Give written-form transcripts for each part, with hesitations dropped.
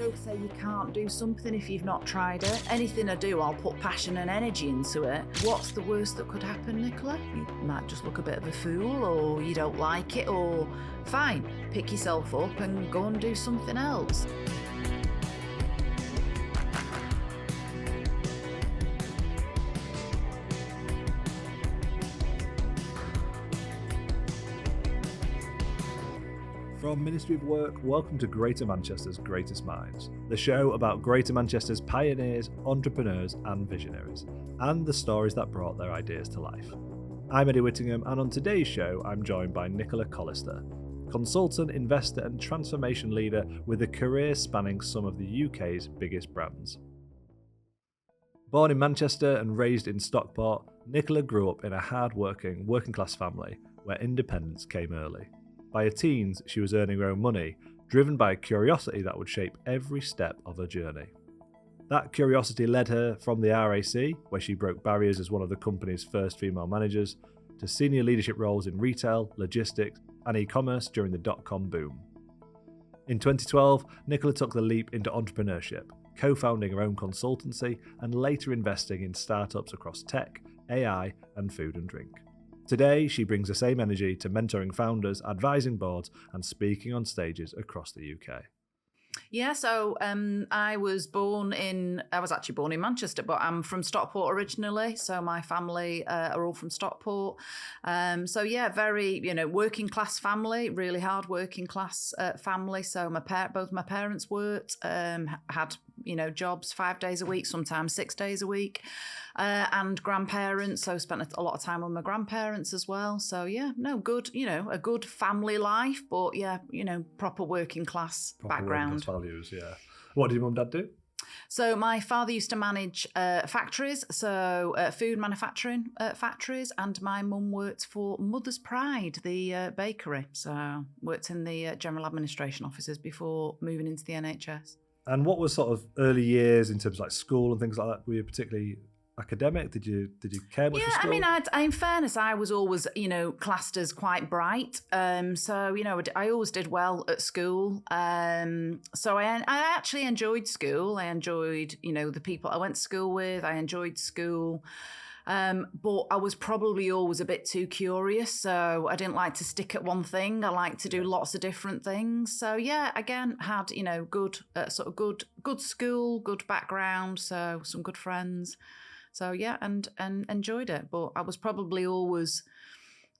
don't say you can't do something if you've not tried it. Anything I do, I'll put passion and energy into it. What's the worst that could happen, Nicola? You might just look a bit of a fool, or you don't like it, or fine, pick yourself up and go and do something else. From Ministry of Work, welcome to Greater Manchester's Greatest Minds, the show about Greater Manchester's pioneers, entrepreneurs and visionaries, and the stories that brought their ideas to life. I'm Eddie Whittingham, and on today's show I'm joined by Nicola Collister, consultant, investor and transformation leader with a career spanning some of the UK's biggest brands. Born in Manchester and raised in Stockport, Nicola grew up in a hard-working, working-class family where independence came early. By her teens, she was earning her own money, driven by a curiosity that would shape every step of her journey. That curiosity led her from the RAC, where she broke barriers as one of the company's first female managers, to senior leadership roles in retail, logistics, and e-commerce during the dot-com boom. In 2012, Nicola took the leap into entrepreneurship, co-founding her own consultancy and later investing in startups across tech, AI, and food and drink. Today, she brings the same energy to mentoring founders, advising boards, and speaking on stages across the UK. Yeah, so I was actually born in Manchester, but I'm from Stockport originally. So my family are all from Stockport. So yeah, very, working class family, really hard working class family. So both my parents worked, had, jobs 5 days a week, sometimes 6 days a week. And grandparents, so spent a lot of time with my grandparents as well. So yeah, good, a good family life, but yeah, proper working class background. Working class values, yeah. What did your mum and dad do? So my father used to manage factories, so food manufacturing factories, and my mum worked for Mother's Pride, the bakery. So worked in the general administration offices before moving into the NHS. And what was sort of early years in terms of like school and things like that? Were you particularly academic? Did you care much for school? Yeah, I mean, in fairness, I was always, classed as quite bright. So, I always did well at school. So I actually enjoyed school. I enjoyed, the people I went to school with. I enjoyed school. But I was probably always a bit too curious. So I didn't like to stick at one thing. I liked to do lots of different things. So yeah, again, had, good, good school, good background. So some good friends. So yeah, and enjoyed it. But I was probably always,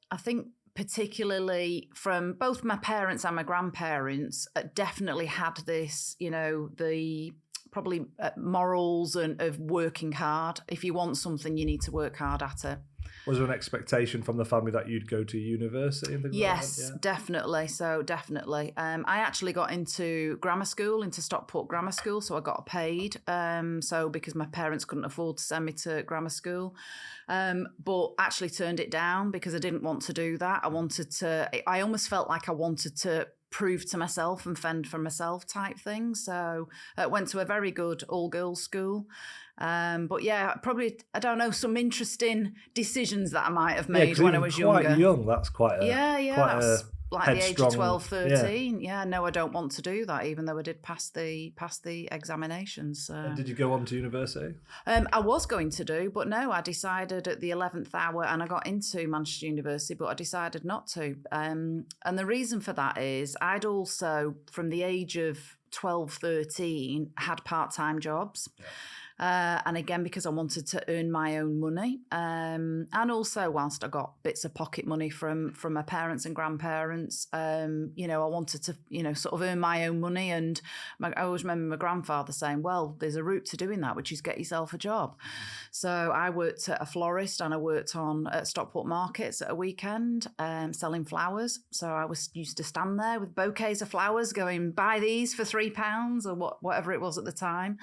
I think, particularly from both my parents and my grandparents, definitely had this, the probably morals and of working hard. If you want something, you need to work hard at it. Was there an expectation from the family that you'd go to university and things like that? Yes, definitely. So definitely. I actually got into grammar school, into Stockport Grammar School, so I got paid. So because my parents couldn't afford to send me to grammar school. But actually turned it down because I didn't want to do that. I almost felt like I wanted to prove to myself and fend for myself type thing. So I went to a very good all-girls school. But yeah, probably, I don't know, some interesting decisions that I might have made when I was younger. Quite young, that's quite a that's like the age of 12, 13. Yeah. No, I don't want to do that, even though I did pass the examinations. And did you go on to university? I was going to do, but no, I decided at the 11th hour, and I got into Manchester University, but I decided not to. And the reason for that is I'd also, from the age of 12, 13, had part-time jobs. Yeah. And again, because I wanted to earn my own money. And also, whilst I got bits of pocket money from my parents and grandparents, I wanted to, sort of earn my own money. And I always remember my grandfather saying, well, there's a route to doing that, which is get yourself a job. So I worked at a florist and I worked at Stockport markets at a weekend, selling flowers. So I used to stand there with bouquets of flowers going, buy these for £3 or whatever it was at the time.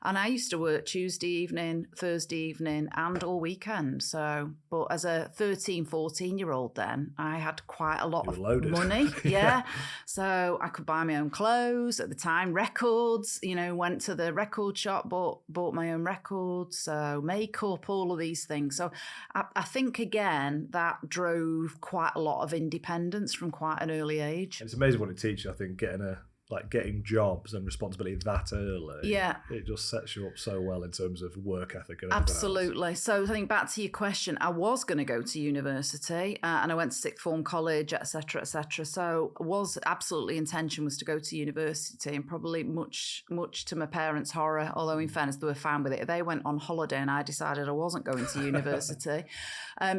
And I used to work Tuesday evening, Thursday evening, and all weekend. So, but as a 13, 14-year-old then, I had quite a lot of money. Yeah. So I could buy my own clothes at the time, records, went to the record shop, bought my own records, so makeup, all of these things. So I think, again, that drove quite a lot of independence from quite an early age. It's amazing what it teaches, I think, getting a like getting jobs and responsibility that early, Yeah. it just sets you up so well in terms of work ethic and everything Absolutely. So I think back to your question, I was going to go to university and I went to sixth form college, etc., etc. So was absolutely intention was to go to university, and probably much to my parents' horror, although in fairness they were fine with it. They went on holiday and I decided I wasn't going to university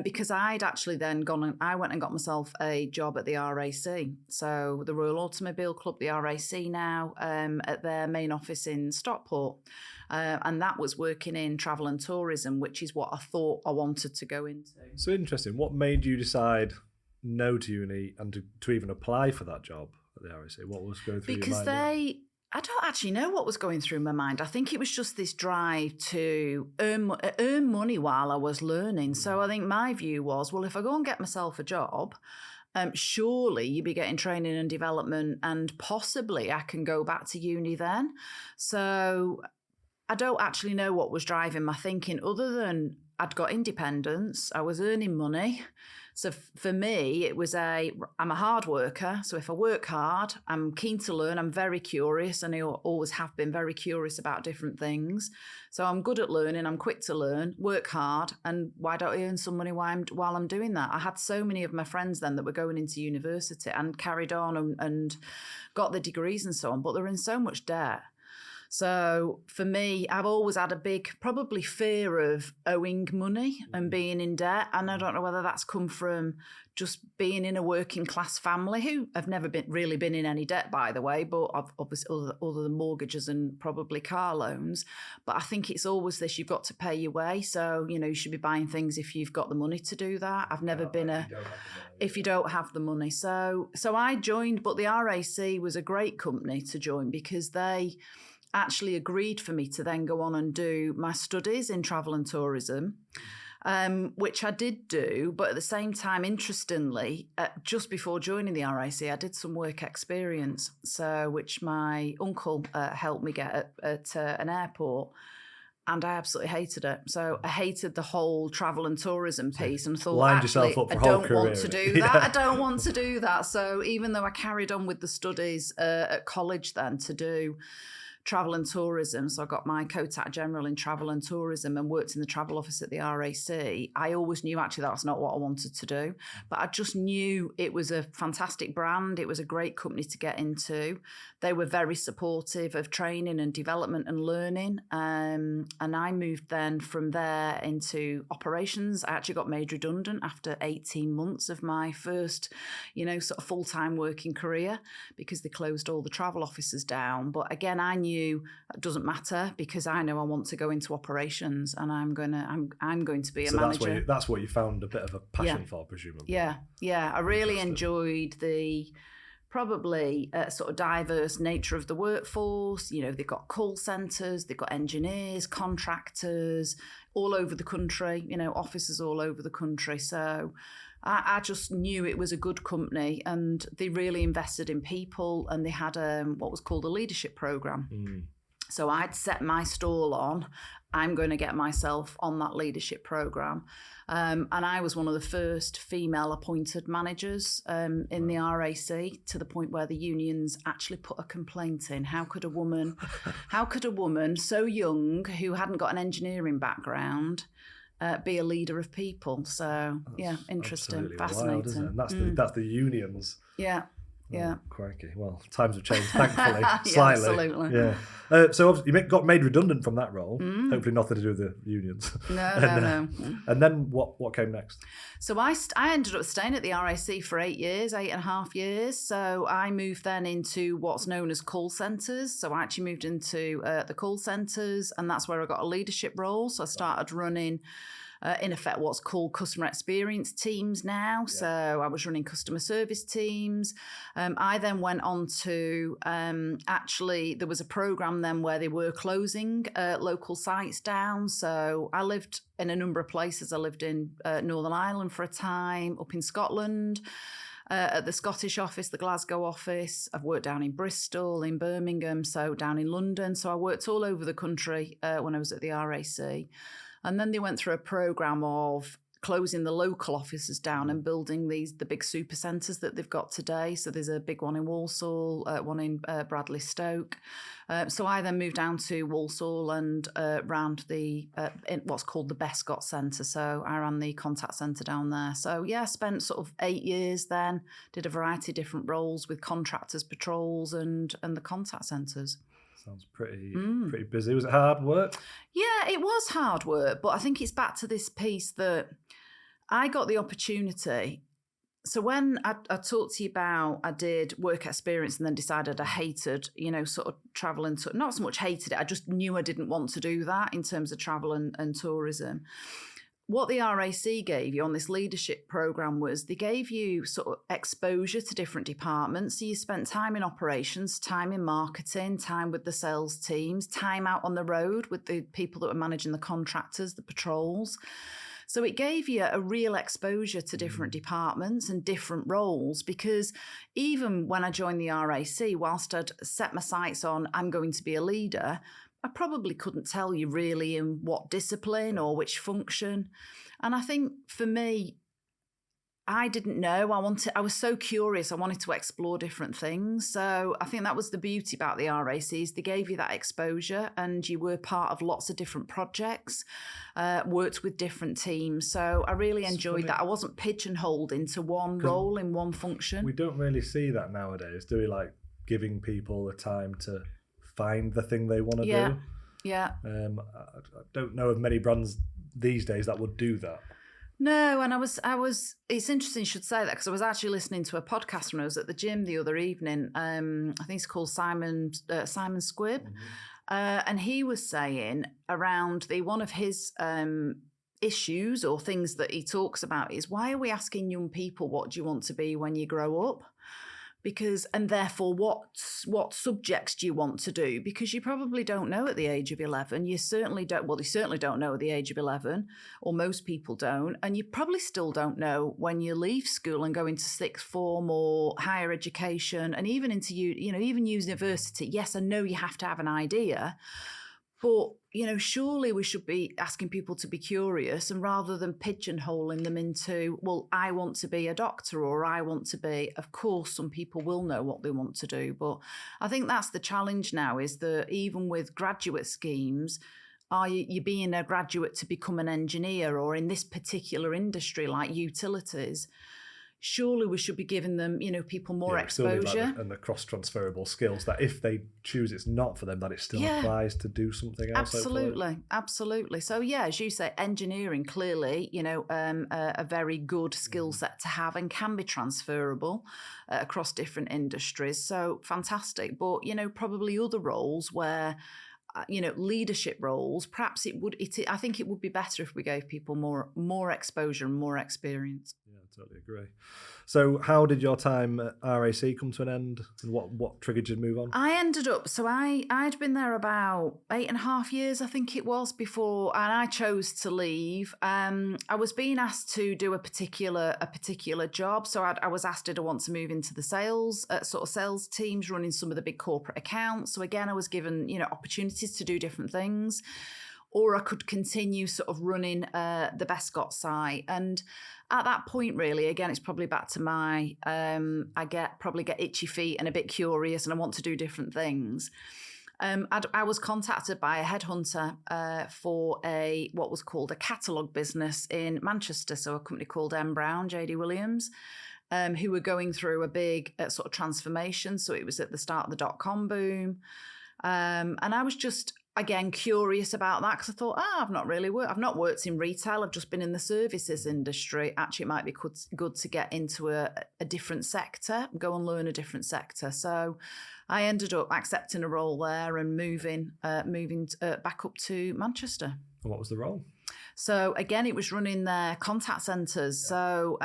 because I'd actually then I went and got myself a job at the RAC. So the Royal Automobile Club, the RAC now, at their main office in Stockport. And that was working in travel and tourism, which is what I thought I wanted to go into. So interesting. What made you decide no to uni and to even apply for that job at the RAC? What was going through your mind? Because I don't actually know what was going through my mind. I think it was just this drive to earn money while I was learning. So I think my view was, well, if I go and get myself a job, surely you'd be getting training and development, and possibly I can go back to uni then. So I don't actually know what was driving my thinking, other than I'd got independence, I was earning money. So for me, it was I'm a hard worker. So if I work hard, I'm keen to learn. I'm very curious, and I always have been very curious about different things. So I'm good at learning. I'm quick to learn, work hard. And why don't I earn some money while I'm doing that? I had so many of my friends then that were going into university and carried on and got the degrees and so on, but they're in so much debt. So for me, I've always had a big probably fear of owing money and being in debt. And I don't know whether that's come from just being in a working class family, who have never really been in any debt, by the way, but obviously other than mortgages and probably car loans. But I think it's always this, you've got to pay your way. So, you should be buying things if you've got the money to do that. I've never been if you don't have the money. So I joined, but the RAC was a great company to join because they actually agreed for me to then go on and do my studies in travel and tourism, which I did do. But at the same time, interestingly, just before joining the RAC, I did some work experience, which my uncle helped me get at an airport. And I absolutely hated it. So I hated the whole travel and tourism piece and thought, actually, I don't want to do that. I don't want to do that. So even though I carried on with the studies at college then to do travel and tourism, so I got my Cotac General in travel and tourism and worked in the travel office at the RAC, I always knew actually that's not what I wanted to do, but I just knew it was a fantastic brand. It was a great company to get into. They were very supportive of training and development and learning, and I moved then from there into operations. I actually got made redundant after 18 months of my first, sort of full-time working career, because they closed all the travel offices down. But again, I knew it doesn't matter, because I know I want to go into operations, and I'm going to be a manager. That's what you found a bit of a passion for, presumably. Yeah. I really enjoyed the probably sort of diverse nature of the workforce. They've got call centres, they've got engineers, contractors all over the country, offices all over the country. So I just knew it was a good company, and they really invested in people, and they had what was called a leadership program. So I'd set my stall on, I'm going to get myself on that leadership program. And I was one of the first female appointed managers in the RAC, to the point where the unions actually put a complaint in. How could a woman so young, who hadn't got an engineering background, be a leader of people? So interesting, fascinating. Wild, isn't it? That's the unions. Yeah. Oh, crikey. Well, times have changed, thankfully, slightly. Absolutely. Yeah. So obviously you got made redundant from that role. Hopefully nothing to do with the unions. No. And then what came next? So I ended up staying at the RAC for 8.5 years. So I moved then into what's known as call centres. So I actually moved into the call centres, and that's where I got a leadership role. So I started running in effect what's called customer experience teams now. So I was running customer service teams. I then went on to actually, there was a program then where they were closing local sites down. So I lived in a number of places. I lived in Northern Ireland for a time, up in Scotland, at the Scottish office, the Glasgow office. I've worked down in Bristol, in Birmingham, so down in London. So I worked all over the country when I was at the RAC. And then they went through a program of closing the local offices down and building the big super centres that they've got today. So there's a big one in Walsall, one in Bradley Stoke. So I then moved down to Walsall and ran in what's called the Bescott Centre. So I ran the contact centre down there. So yeah, I spent sort of 8 years then, did a variety of different roles with contractors, patrols and the contact centres. Sounds pretty busy. Was it hard work? Yeah, it was hard work, but I think it's back to this piece that I got the opportunity. So when I talked to you about, I did work experience and then decided I hated, sort of travel and not so much hated it. I just knew I didn't want to do that in terms of travel and tourism. What the RAC gave you on this leadership program was they gave you sort of exposure to different departments. So you spent time in operations, time in marketing, time with the sales teams, time out on the road with the people that were managing the contractors, the patrols. So it gave you a real exposure to different departments and different roles, because even when I joined the RAC, whilst I'd set my sights on I'm going to be a leader, I probably couldn't tell you really in what discipline or which function. And I think for me, I didn't know. I was so curious. I wanted to explore different things. So I think that was the beauty about the RACs. They gave you that exposure and you were part of lots of different projects, worked with different teams. So I really enjoyed that. I wasn't pigeonholed into one role in one function. We don't really see that nowadays, do we? Like giving people the time to find the thing they want to do. Yeah. I don't know of many brands these days that would do that. No, and I was. It's interesting you should say that, because I was actually listening to a podcast when I was at the gym the other evening. I think it's called Simon Squibb, and he was saying around one of his issues or things that he talks about is, why are we asking young people what do you want to be when you grow up? And therefore what subjects do you want to do? Because you probably don't know at the age of 11. You certainly don't know at the age of 11, or most people don't. And you probably still don't know when you leave school and go into sixth form or higher education and even into, even university. Yes, I know you have to have an idea, but, surely we should be asking people to be curious, and rather than pigeonholing them into, well, I want to be a doctor or I want to be, of course, some people will know what they want to do. But I think that's the challenge now, is that even with graduate schemes, are you being a graduate to become an engineer, or in this particular industry like utilities? Surely we should be giving them, people more exposure. And the cross-transferable skills that if they choose it's not for them, that it still applies to do something else. Absolutely. So, as you say, engineering clearly, a very good skill set to have and can be transferable across different industries. So fantastic. But, probably other roles where, leadership roles, perhaps I think it would be better if we gave people more exposure and more experience. Yeah, I totally agree. So how did your time at RAC come to an end, and what triggered you to move on? I ended up, so I'd been there about 8.5 years, I think it was, before, and I chose to leave. I was being asked to do a particular job. So I was asked, did I want to move into the sales teams, running some of the big corporate accounts. So again, I was given, opportunities to do different things, or I could continue sort of running the Bescott site. And at that point, really, again, it's probably back to my, I probably get itchy feet and a bit curious, and I want to do different things. I was contacted by a headhunter for what was called a catalogue business in Manchester, so a company called M. Brown, J.D. Williams, who were going through a big sort of transformation. So it was at the start of the dot-com boom. And I was just, again, curious about that, because I thought, I've not worked in retail. I've just been in the services industry. Actually, it might be good to get into a different sector, go and learn a different sector. So I ended up accepting a role there and moving back up to Manchester. And what was the role? So again, it was running their contact centres. So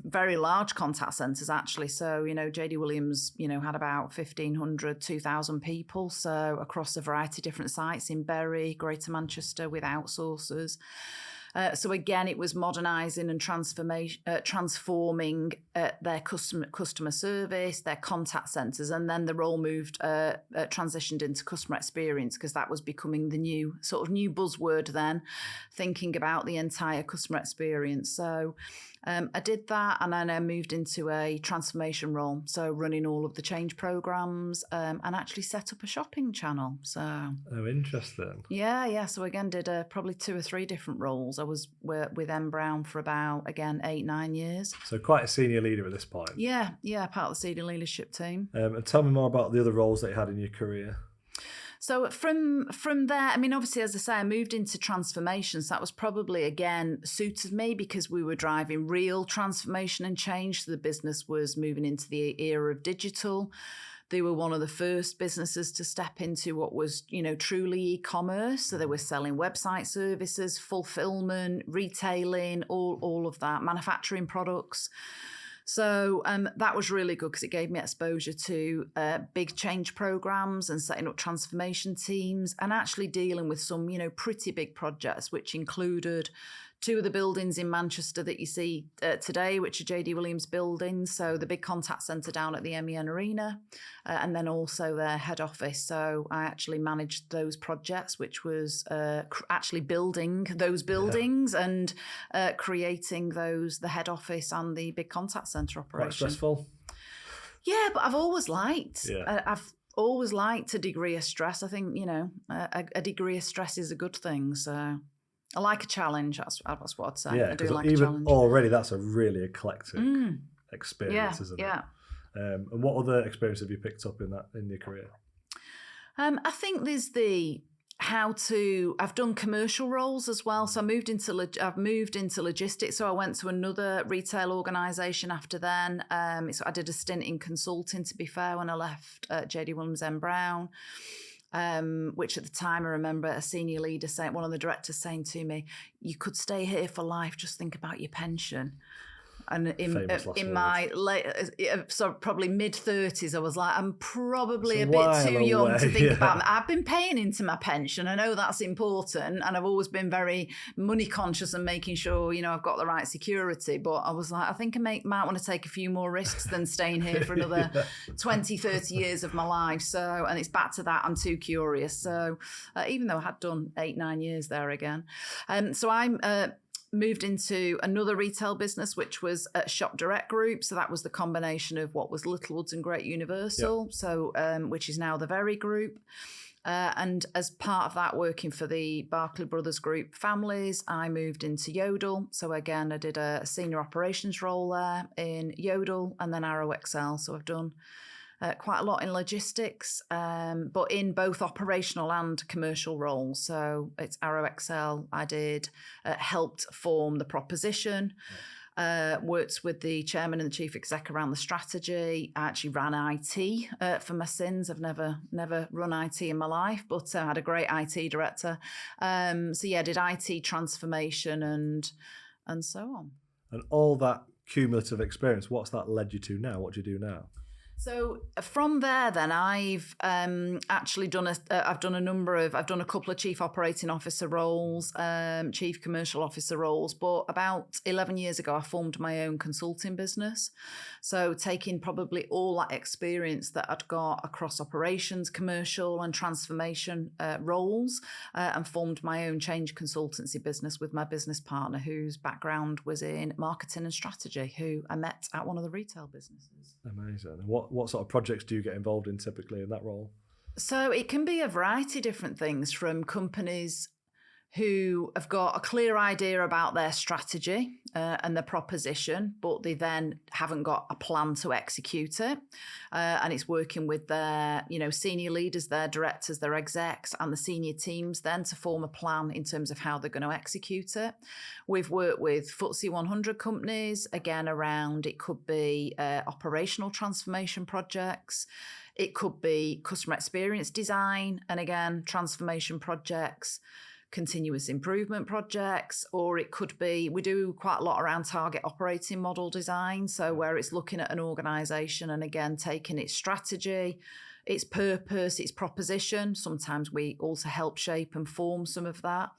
very large contact centres, actually. So, J.D. Williams, had about 1,500, 2,000 people. So across a variety of different sites in Bury, Greater Manchester, with outsourcers. So again, it was modernising and transforming their customer service, their contact centres, and then the role transitioned into customer experience, because that was becoming the new buzzword then, thinking about the entire customer experience. So I did that, and then I moved into a transformation role, so running all of the change programs, and actually set up a shopping channel. So interesting. Yeah. So again, did probably 2 or 3 different roles. I was with M Brown for about 8-9 years. So quite a senior leader at this point. Yeah, part of the senior leadership team. And tell me more about the other roles that you had in your career. So from there, I mean, obviously, as I say, I moved into transformations. That was probably, again, suited me because we were driving real transformation and change. So the business was moving into the era of digital. They were one of the first businesses to step into what was, truly e-commerce. So they were selling website services, fulfillment, retailing, all of that, manufacturing products. So that was really good because it gave me exposure to big change programs and setting up transformation teams, and actually dealing with some, pretty big projects, which included 2 of the buildings in Manchester that you see today, which are JD Williams buildings. So the big contact centre down at the MEN Arena, and then also their head office. So I actually managed those projects, which was actually building those buildings and creating the head office and the big contact centre operation. Quite stressful. Yeah, but I've always liked. I've always liked a degree of stress. I think, a degree of stress is a good thing. So I like a challenge. That's what I'd say. Yeah, I do like even a challenge. Already, that's a really eclectic experience, isn't it? Yeah. And what other experience have you picked up in your career? I think there's I've done commercial roles as well. So I've moved into logistics. So I went to another retail organisation after then. So I did a stint in consulting, to be fair, when I left JD Williams M Brown. Which at the time I remember a senior leader saying, one of the directors saying to me, "You could stay here for life, just think about your pension." And in my late, probably mid-30s, I was like, I'm probably a bit too young to think about it. I've been paying into my pension. I know that's important, and I've always been very money conscious and making sure, I've got the right security. But I was like, I think I might want to take a few more risks than staying here for another 20, 30 years of my life. So, and it's back to that. I'm too curious. So even though I had done 8-9 years there again. So I'm moved into another retail business, which was a Shop Direct Group. So that was the combination of what was Littlewoods and Great Universal, so which is now the Very Group. And as part of that, working for the Barclay Brothers Group families, I moved into Yodel. So again, I did a senior operations role there in Yodel, and then Arrow Excel. So I've done quite a lot in logistics, but in both operational and commercial roles. So it's Arrow Excel. I did helped form the proposition, worked with the chairman and the chief exec around the strategy. I actually ran IT for my sins. I've never run IT in my life, but I had a great IT director. Did IT transformation and so on. And all that cumulative experience, what's that led you to now? What do you do now? So from there, then I've actually done I've done a couple of chief operating officer roles, chief commercial officer roles. But about 11 years ago, I formed my own consulting business. So taking probably all that experience that I'd got across operations, commercial, and transformation roles, and formed my own change consultancy business with my business partner, whose background was in marketing and strategy, who I met at one of the retail businesses. Amazing. What sort of projects do you get involved in typically in that role? So it can be a variety of different things, from companies who have got a clear idea about their strategy and their proposition, but they then haven't got a plan to execute it. And it's working with their, senior leaders, their directors, their execs, and the senior teams then to form a plan in terms of how they're going to execute it. We've worked with FTSE 100 companies, again, around, it could be operational transformation projects. It could be customer experience design, and again, transformation projects, continuous improvement projects, or it could be, we do quite a lot around target operating model design. So where it's looking at an organisation and again, taking its strategy, its purpose, its proposition. Sometimes we also help shape and form some of that.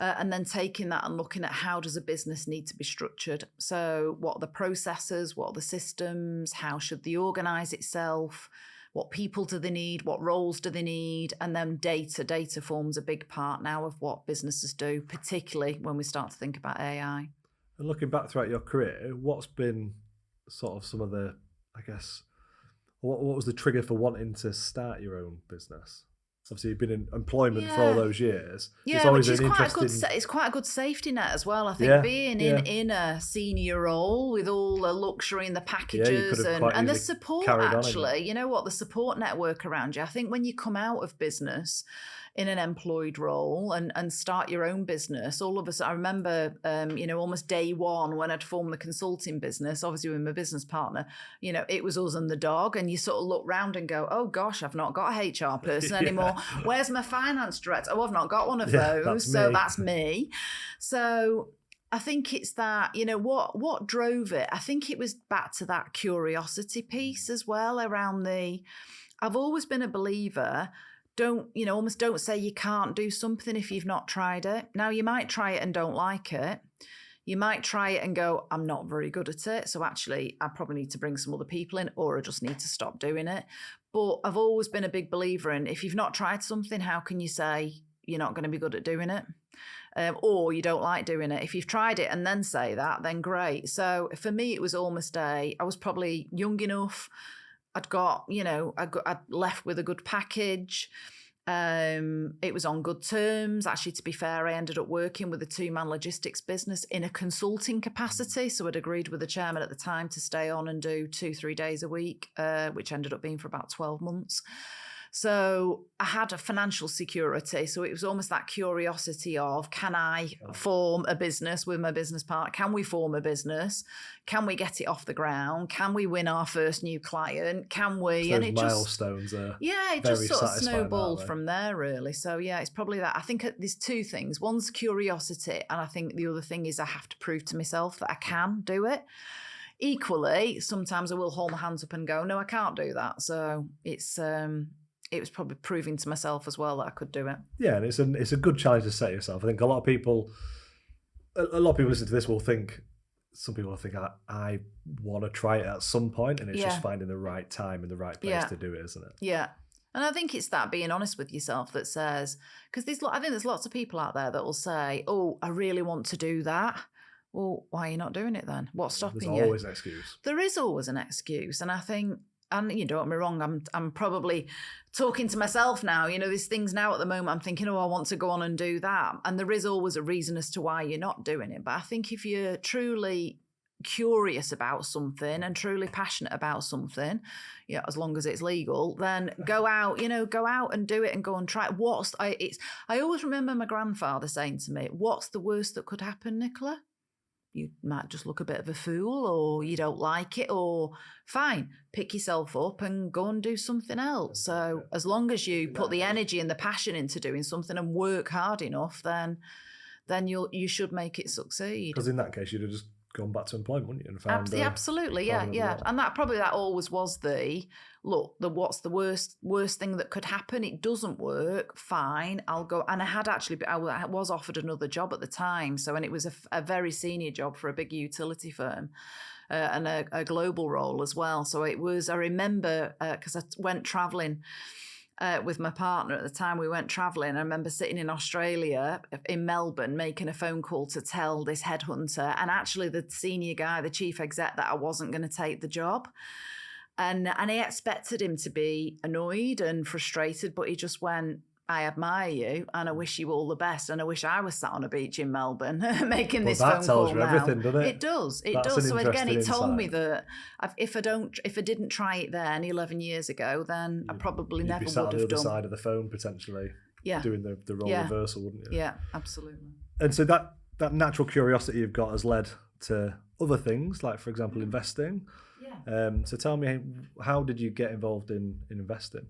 And then taking that and looking at how does a business need to be structured. So what are the processes? What are the systems? How should they organise itself? What people do they need? What roles do they need? And then data. Data forms a big part now of what businesses do, particularly when we start to think about AI. And looking back throughout your career, what's been sort of some of the, I guess, what was the trigger for wanting to start your own business? Obviously, you've been in employment for all those years. Yeah, it's always which is interesting... it's quite a good safety net as well. I think being in a senior role with all the luxury and the packages and the support, actually, you know what, the support network around you. I think when you come out of business in an employed role and start your own business, all of us, I remember, almost day one when I'd formed the consulting business, obviously with my business partner, it was us and the dog, and you sort of look round and go, oh gosh, I've not got a HR person anymore. Where's my finance director? Oh, I've not got one of those. That's me. So I think it's that, what drove it? I think it was back to that curiosity piece as well around I've always been a believer. Don't say you can't do something if you've not tried it. Now, you might try it and don't like it. You might try it and go, I'm not very good at it. So actually, I probably need to bring some other people in, or I just need to stop doing it. But I've always been a big believer in, if you've not tried something, how can you say you're not going to be good at doing it? Or you don't like doing it. If you've tried it and then say that, then great. So for me, it was almost I was probably young enough. I'd left with a good package. It was on good terms. Actually, to be fair, I ended up working with a 2-man logistics business in a consulting capacity. So I'd agreed with the chairman at the time to stay on and do 2-3 days a week, which ended up being for about 12 months. So I had a financial security. So it was almost that curiosity of, can I form a business with my business partner? Can we form a business? Can we get it off the ground? Can we win our first new client? Can we? So and it milestones are it just sort of snowballed from there, really. So it's probably that. I think there's 2 things. One's curiosity, and I think the other thing is I have to prove to myself that I can do it. Equally, sometimes I will hold my hands up and go, no, I can't do that. So it was probably proving to myself as well that I could do it. Yeah, and it's a good challenge to set yourself. I think a lot of people listen to this will think, some people will think, I want to try it at some point, and it's just finding the right time and the right place to do it, isn't it? Yeah. And I think it's that being honest with yourself that says, because I think there's lots of people out there that will say, oh, I really want to do that. Well, why are you not doing it then? What's stopping you? There's always an excuse. There is always an excuse. And I think, and you don't get me wrong, I'm probably talking to myself now. There's things now at the moment I'm thinking, oh, I want to go on and do that. And there is always a reason as to why you're not doing it. But I think if you're truly curious about something and truly passionate about something, as long as it's legal, then go out and do it and go and try it. I always remember my grandfather saying to me, what's the worst that could happen, Nicola? You might just look a bit of a fool, or you don't like it, or fine, pick yourself up and go and do something else. So as long as you put the energy and the passion into doing something and work hard enough, then you should make it succeed. Because in that case, you'd have just gone back to employment, wouldn't you? And found, absolutely, yeah. And that always was what's the worst thing that could happen? It doesn't work, fine, I'll go. And I was offered another job at the time, and it was a very senior job for a big utility firm, and a global role as well. So it was, I remember, because I went travelling with my partner at the time. We went travelling. I remember sitting in Australia, in Melbourne, making a phone call to tell this headhunter, and actually the senior guy, the chief exec, that I wasn't going to take the job. And I expected him to be annoyed and frustrated, but he just went, I admire you and I wish you all the best. And I wish I was sat on a beach in Melbourne making this phone call now. That tells you everything, doesn't it? It does. So again, he told me that if I didn't try it then 11 years ago, then I probably never would have done. You'd be sat on the other side of the phone potentially, doing the role reversal, wouldn't you? Yeah, absolutely. And so that natural curiosity you've got has led to other things, like, for example, investing. Yeah. So tell me, how did you get involved in investing?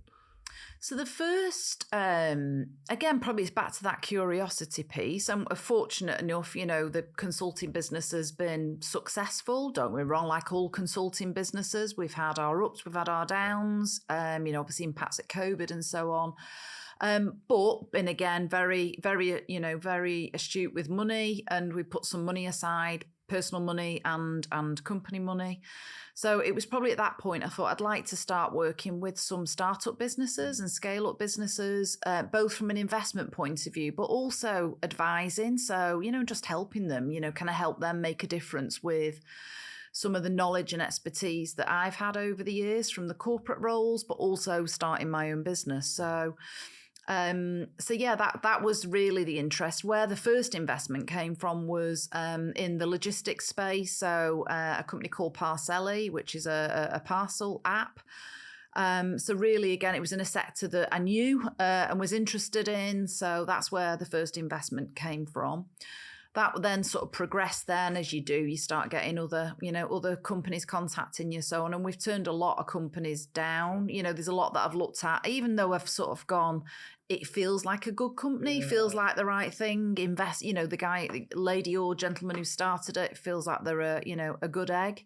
So the first, again, probably it's back to that curiosity piece. I'm fortunate enough, the consulting business has been successful. Don't get me wrong, like all consulting businesses, we've had our ups, we've had our downs, obviously impacts at COVID and so on. But been again very, very, very astute with money, and we put some money aside, personal money and company money. So it was probably at that point I thought I'd like to start working with some startup businesses and scale up businesses, both from an investment point of view, but also advising. So, just helping them, can I help them make a difference with some of the knowledge and expertise that I've had over the years from the corporate roles, but also starting my own business. So that was really the interest. Where the first investment came from was in the logistics space. So a company called Parcelli, which is a parcel app. So really, again, it was in a sector that I knew and was interested in. So that's where the first investment came from. That then sort of progressed then, as you do, you start getting other companies contacting you, so on. And we've turned a lot of companies down. There's a lot that I've looked at, even though I've sort of gone, it feels like a good company, feels like the right thing. Invest, the lady or gentleman who started it feels like they're a good egg.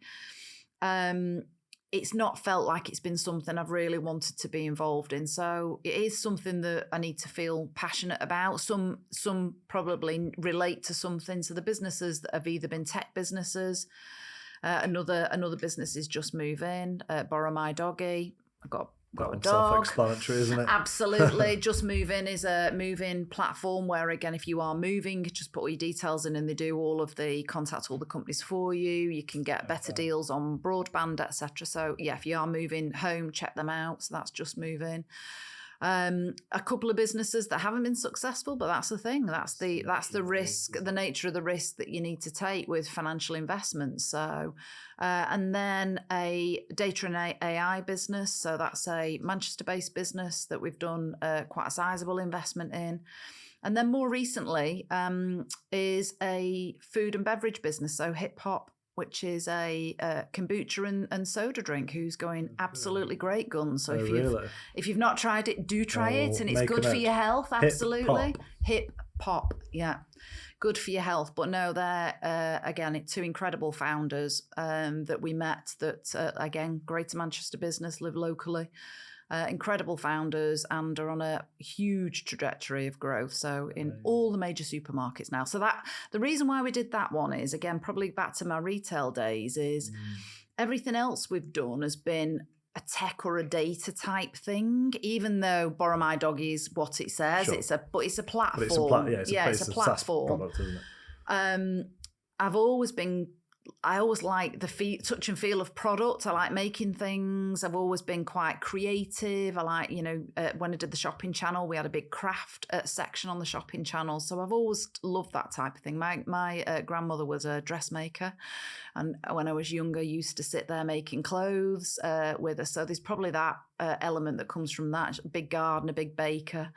It's not felt like it's been something I've really wanted to be involved in. So it is something that I need to feel passionate about. Some probably relate to something. So the businesses that have either been tech businesses, another business is Just Move In, Borrow My Doggy. I've got a dog. Self-explanatory, isn't it? Absolutely. Just Move In is a move-in platform where, again, if you are moving, just put all your details in and they do contact all the companies for you. You can get better deals on broadband, etc. So yeah, if you are moving home, check them out. So that's Just Move In. A couple of businesses that haven't been successful, but that's the thing. That's the risk, the nature of the risk that you need to take with financial investments. So, and then a data and AI business. So that's a Manchester-based business that we've done quite a sizable investment in. And then more recently is a food and beverage business. So Hip Hop, which is a kombucha and soda drink, who's going absolutely great guns. So if you've not tried it, do try it, and it's good for your health. Absolutely, Hip Hop, yeah, good for your health. But no, they're again two incredible founders that we met. That again, Greater Manchester business, live locally. Incredible founders and are on a huge trajectory of growth. So in all the major supermarkets now. So that the reason why we did that one is, again, probably back to my retail days, is everything else we've done has been a tech or a data type thing, even though Borrow My Doggy is what it says. Sure. It's a platform. It's a platform. Product, isn't it? I always like the touch and feel of product. I like making things. I've always been quite creative. I like, when I did the shopping channel, we had a big craft section on the shopping channel. So I've always loved that type of thing. My grandmother was a dressmaker. And when I was younger, I used to sit there making clothes with her. So there's probably that element that comes from that. Big gardener, big baker.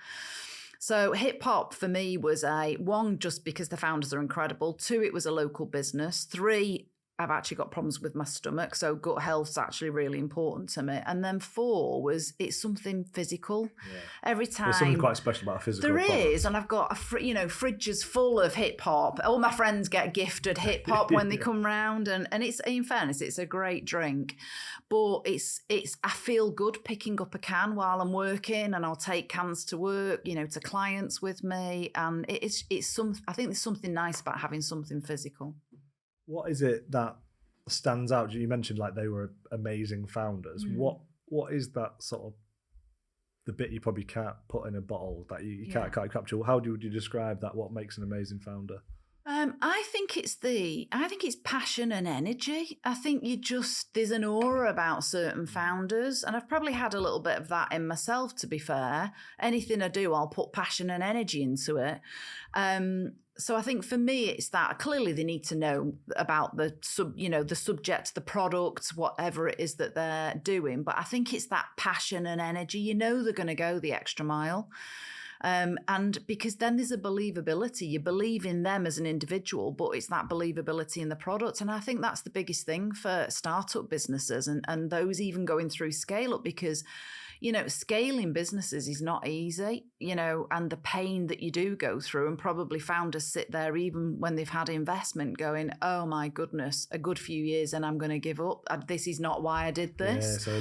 So Hip Hop for me was one, just because the founders are incredible. 2, it was a local business. 3, I've actually got problems with my stomach, so gut health's actually really important to me. And then 4 was it's something physical. Yeah. Every time there's something quite special about a physical product. There is, and I've got fridges full of Hip Hop. All my friends get gifted Hip Hop when they come round, and it's, in fairness, it's a great drink. But it's I feel good picking up a can while I'm working, and I'll take cans to work, to clients with me, and I think there's something nice about having something physical. What is it that stands out? You mentioned like they were amazing founders. What is that sort of the bit you probably can't put in a bottle that you can't capture? How would you describe that? What makes an amazing founder? I think it's passion and energy. I think there's an aura about certain founders, and I've probably had a little bit of that in myself, to be fair. Anything I do, I'll put passion and energy into it. So I think for me, it's that clearly they need to know about the subject, the product, whatever it is that they're doing. But I think it's that passion and energy. They're going to go the extra mile. And because then there's a believability. You believe in them as an individual, but it's that believability in the product. And I think that's the biggest thing for startup businesses and those even going through scale up, because scaling businesses is not easy, and the pain that you do go through, and probably founders sit there even when they've had investment going, oh my goodness, a good few years and I'm going to give up. This is not why I did this. Yeah,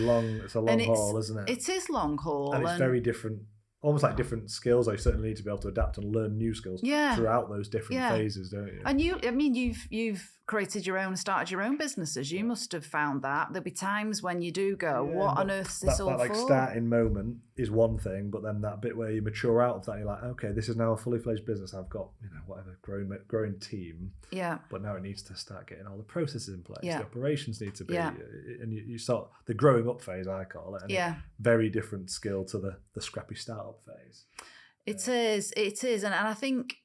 it's a long haul, isn't it? It is long haul. And it's very different. almost like different skills. You certainly need to be able to adapt and learn new skills throughout those different phases, don't you? And you've created started your own businesses. You must have found that there'll be times when you do go, what on earth is this all that for? Starting moment is one thing, but then that bit where you mature out of that, you're like, okay, this is now a fully fledged business. I've got whatever growing team. Yeah. But now it needs to start getting all the processes in place. Yeah. The operations need to be, and you start the growing up phase, I call it. And very different skill to the scrappy startup phase. It is, and I think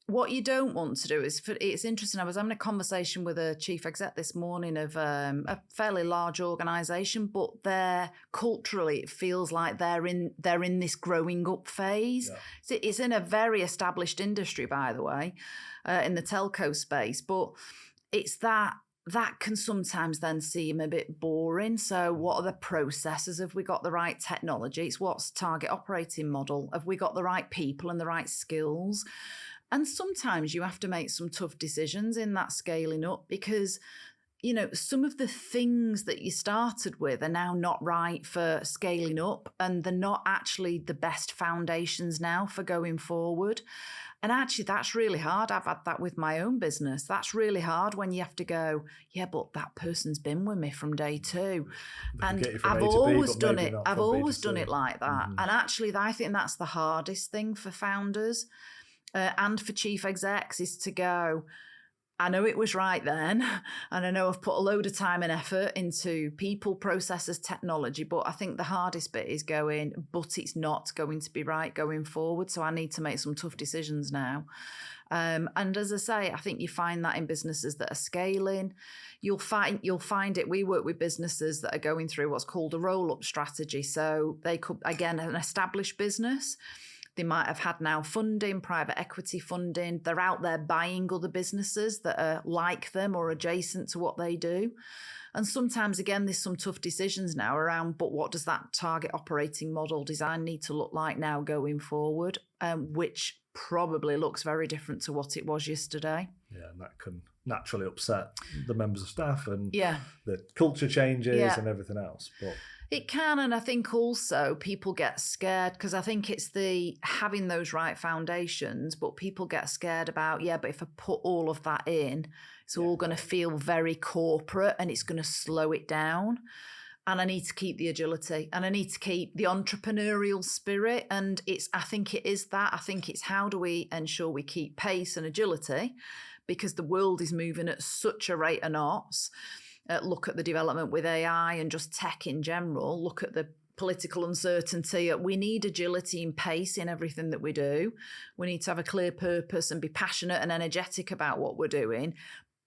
what you don't want to do is, it's interesting, I was having a conversation with a chief exec this morning of a fairly large organisation, but culturally it feels like they're in this growing up phase. Yeah. It's in a very established industry, by the way, in the telco space, but it's that can sometimes then seem a bit boring. So what are the processes? Have we got the right technology? It's what's target operating model? Have we got the right people and the right skills? And sometimes you have to make some tough decisions in that scaling up because, some of the things that you started with are now not right for scaling up, and they're not actually the best foundations now for going forward. And actually, that's really hard. I've had that with my own business. That's really hard when you have to go, but that person's been with me from day two. And I've always done it. I've always done it like that. Mm-hmm. And actually, I think that's the hardest thing for founders and for chief execs is to go, I know it was right then, and I know I've put a load of time and effort into people, processes, technology, but I think the hardest bit is going, but it's not going to be right going forward, so I need to make some tough decisions now. And as I say, I think you find that in businesses that are scaling. You'll find it. We work with businesses that are going through what's called a roll-up strategy. So they could, again, an established business. They might have had now funding, private equity funding. They're out there buying other businesses that are like them or adjacent to what they do. And sometimes, again, there's some tough decisions now around, but what does that target operating model design need to look like now going forward, which probably looks very different to what it was yesterday. Yeah, and that can naturally upset the members of staff and the culture changes and everything else. But it can, and I think also people get scared because I think it's the having those right foundations, but people get scared about, but if I put all of that in, it's all going to feel very corporate and it's going to slow it down. And I need to keep the agility and I need to keep the entrepreneurial spirit. And I think it is that. I think it's how do we ensure we keep pace and agility because the world is moving at such a rate of knots. Look at the development with AI and just tech in general. Look at the political uncertainty. We need agility and pace in everything that we do. We need to have a clear purpose and be passionate and energetic about what we're doing.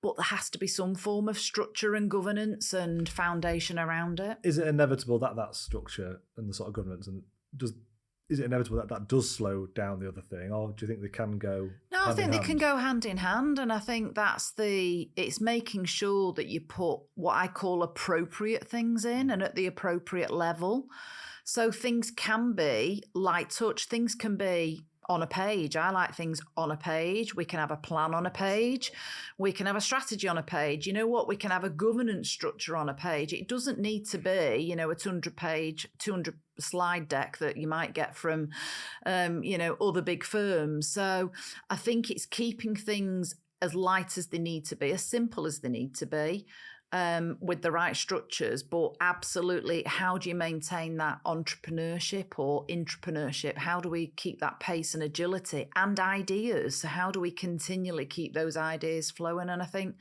But there has to be some form of structure and governance and foundation around it. Is it inevitable that structure and the sort of governance is it inevitable that does slow down the other thing, or do you think they can go? No, I think they can go hand in hand, and I think it's making sure that you put what I call appropriate things in and at the appropriate level. So things can be light touch, things can be on a page. I like things on a page. We can have a plan on a page. We can have a strategy on a page. You know what? We can have a governance structure on a page. It doesn't need to be, a 200-page, 200-slide deck that you might get from, other big firms. So I think it's keeping things as light as they need to be, as simple as they need to be, with the right structures, but absolutely, how do you maintain that entrepreneurship or intrapreneurship? How do we keep that pace and agility and ideas? So how do we continually keep those ideas flowing? And I think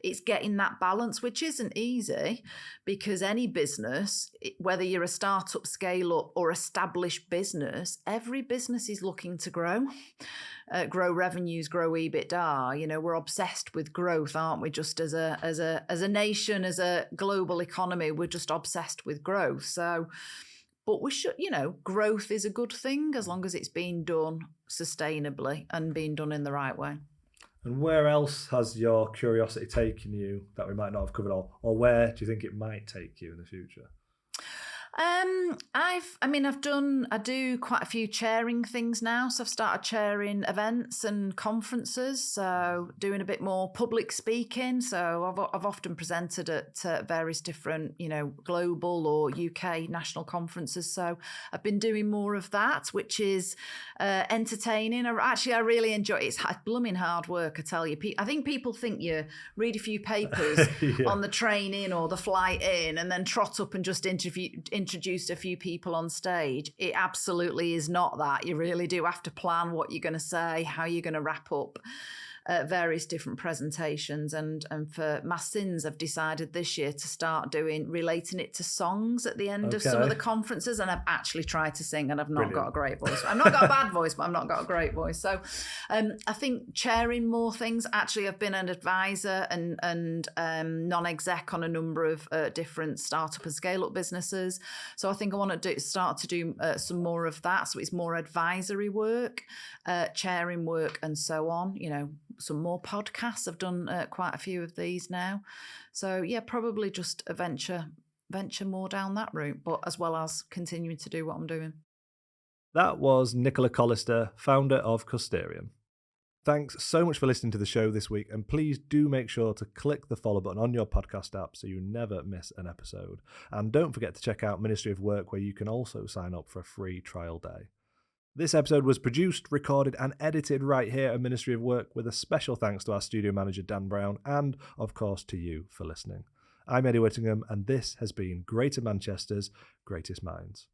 it's getting that balance, which isn't easy because any business, whether you're a startup, scale up or established business, every business is looking to grow revenues, grow EBITDA. We're obsessed with growth, aren't we? Just as a nation, as a global economy, we're just obsessed with growth. So, but we should, growth is a good thing as long as it's being done sustainably and being done in the right way. And where else has your curiosity taken you that we might not have covered all, or where do you think it might take you in the future? I do quite a few chairing things now. So I've started chairing events and conferences. So doing a bit more public speaking. So I've often presented at various different, global or UK national conferences. So I've been doing more of that, which is entertaining. I really enjoy it. It's blooming hard work, I tell you. I think people think you read a few papers on the train in or the flight in and then trot up and just introduced a few people on stage. It absolutely is not that. You really do have to plan what you're going to say, how you're going to wrap up various different presentations. And for my sins, I've decided this year to start relating it to songs at the end of some of the conferences. And I've actually tried to sing and I've not got a great voice. I've not got a bad voice, but I've not got a great voice. So I think chairing more things. Actually, I've been an advisor and non-exec on a number of different startup and scale-up businesses. So I think I want to start to do some more of that. So it's more advisory work, chairing work and so on, some more podcasts. I've done quite a few of these now. So yeah, probably just a venture more down that route, but as well as continuing to do what I'm doing. That was Nicola Collister, founder of Custarium. Thanks so much for listening to the show this week, and please do make sure to click the follow button on your podcast app so you never miss an episode. And don't forget to check out Ministry of Work, where you can also sign up for a free trial day. This episode was produced, recorded and edited right here at Ministry of Work, with a special thanks to our studio manager Dan Brown and, of course, to you for listening. I'm Eddie Whittingham, and this has been Greater Manchester's Greatest Minds.